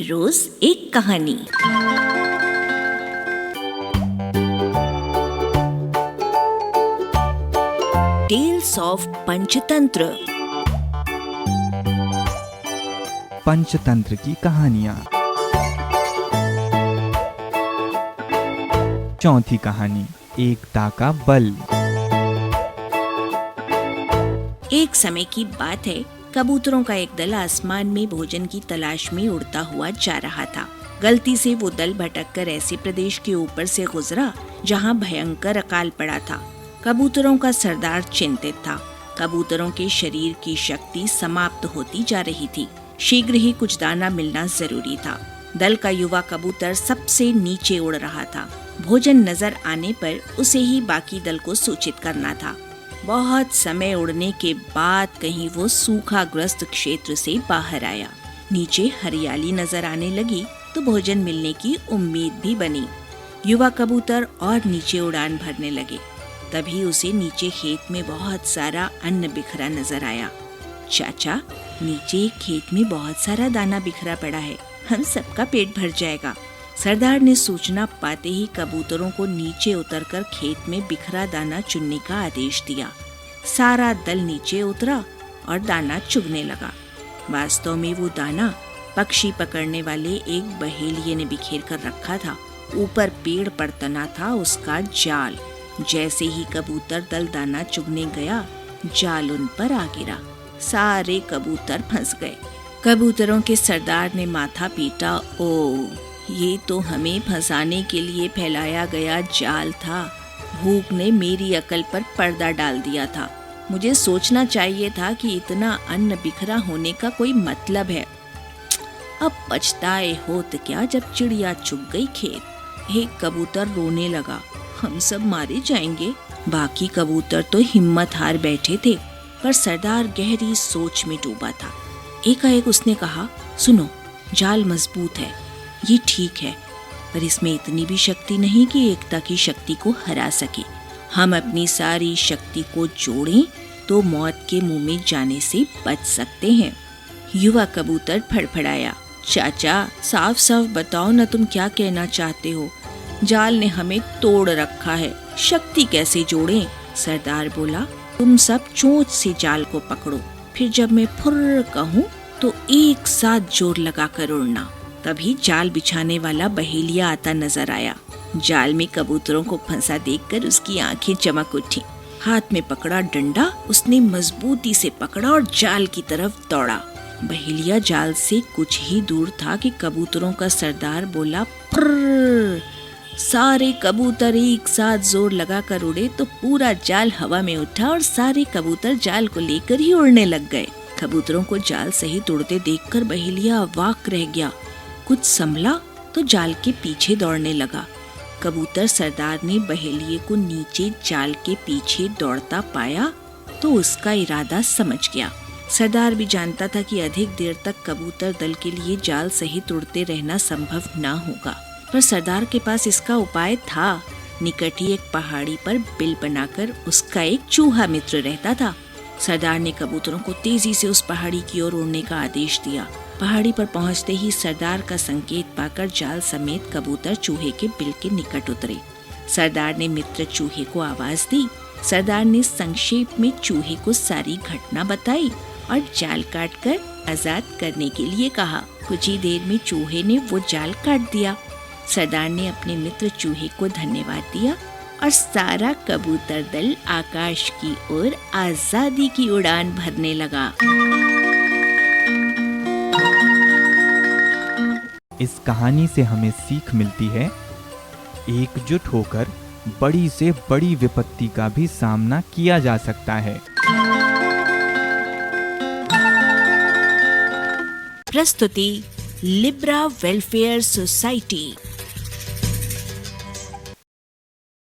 रोज एक कहानी। Tales of Panchatantra. Panchatantra की कहानियां। चौथी कहानी, एकता का बल। एक समय की बात है, कबूतरों का एक दल आसमान में भोजन की तलाश में उड़ता हुआ जा रहा था। गलती से वो दल भटककर ऐसे प्रदेश के ऊपर से गुजरा जहाँ भयंकर अकाल पड़ा था। कबूतरों का सरदार चिंतित था। कबूतरों के शरीर की शक्ति समाप्त होती जा रही थी। शीघ्र ही कुछ दाना मिलना जरूरी था। दल का युवा कबूतर सबसे नीचे उड़ रहा था। भोजन नजर आने पर उसे ही बाकी दल को सूचित करना था। बहुत समय उड़ने के बाद कहीं वो सूखाग्रस्त क्षेत्र से बाहर आया। नीचे हरियाली नजर आने लगी तो भोजन मिलने की उम्मीद भी बनी। युवा कबूतर और नीचे उड़ान भरने लगे। तभी उसे नीचे खेत में बहुत सारा अन्न बिखरा नजर आया। चाचा, नीचे एक खेत में बहुत सारा दाना बिखरा पड़ा है, हम सबका पेट भर जाएगा। सरदार ने सूचना पाते ही कबूतरों को नीचे उतरकर खेत में बिखरा दाना चुनने का आदेश दिया। सारा दल नीचे उतरा और दाना चुगने लगा। वास्तव में वो दाना पक्षी पकड़ने वाले एक बहेलिये ने बिखेर कर रखा था। ऊपर पेड़ पर तना था उसका जाल। जैसे ही कबूतर दल दाना चुगने गया, जाल उन पर आ गिरा। सारे कबूतर फंस गए। कबूतरों के सरदार ने माथा पीटा। ओ, ये तो हमें फंसाने के लिए फैलाया गया जाल था। भूख ने मेरी अकल पर पर्दा डाल दिया था। मुझे सोचना चाहिए था कि इतना अन्न बिखरा होने का कोई मतलब है। अब पछताए होत क्या जब चिड़िया चुग गई खेत। एक कबूतर रोने लगा, हम सब मारे जाएंगे। बाकी कबूतर तो हिम्मत हार बैठे थे, पर सरदार गहरी सोच में डूबा था। एकाएक उसने कहा, सुनो, जाल मजबूत है, ये ठीक है, पर इसमें इतनी भी शक्ति नहीं कि एकता की शक्ति को हरा सके। हम अपनी सारी शक्ति को जोड़ें तो मौत के मुंह में जाने से बच सकते हैं। युवा कबूतर फड़फड़ाया, चाचा, साफ साफ बताओ ना, तुम क्या कहना चाहते हो? जाल ने हमें तोड़ रखा है, शक्ति कैसे जोड़ें? सरदार बोला, तुम सब चोंच से जाल को पकड़ो, फिर जब मैं फुर्र कहूँ तो एक साथ जोर लगा कर उड़ना। तभी जाल बिछाने वाला बहेलिया आता नजर आया। जाल में कबूतरों को फंसा देखकर उसकी आंखें चमक उठी। हाथ में पकड़ा डंडा उसने मजबूती से पकड़ा और जाल की तरफ दौड़ा। बहेलिया जाल से कुछ ही दूर था कि कबूतरों का सरदार बोला, फुर्र। सारे कबूतर एक साथ जोर लगा कर उड़े तो पूरा जाल हवा में उठा और सारे कबूतर जाल को लेकर ही उड़ने लग गए। कबूतरों को जाल सहित उड़ते देखकर बहेलिया अवाक रह गया। कुछ संभला तो जाल के पीछे दौड़ने लगा। कबूतर सरदार ने बहेलिये को नीचे जाल के पीछे दौड़ता पाया तो उसका इरादा समझ गया। सरदार भी जानता था कि अधिक देर तक कबूतर दल के लिए जाल सहित उड़ते रहना संभव न होगा, पर सरदार के पास इसका उपाय था। निकट ही एक पहाड़ी पर बिल बनाकर उसका एक चूहा मित्र रहता था। सरदार ने कबूतरों को तेजी से उस पहाड़ी की ओर उड़ने का आदेश दिया। पहाड़ी पर पहुंचते ही सरदार का संकेत पाकर जाल समेत कबूतर चूहे के बिल के निकट उतरे। सरदार ने मित्र चूहे को आवाज दी। सरदार ने संक्षेप में चूहे को सारी घटना बताई और जाल काटकर आजाद करने के लिए कहा। कुछ ही देर में चूहे ने वो जाल काट दिया। सरदार ने अपने मित्र चूहे को धन्यवाद दिया और सारा कबूतर दल आकाश की ओर आजादी की उड़ान भरने लगा। इस कहानी से हमें सीख मिलती है, एकजुट होकर बड़ी से बड़ी विपत्ति का भी सामना किया जा सकता है। प्रस्तुति लिब्रा वेलफेयर सोसाइटी।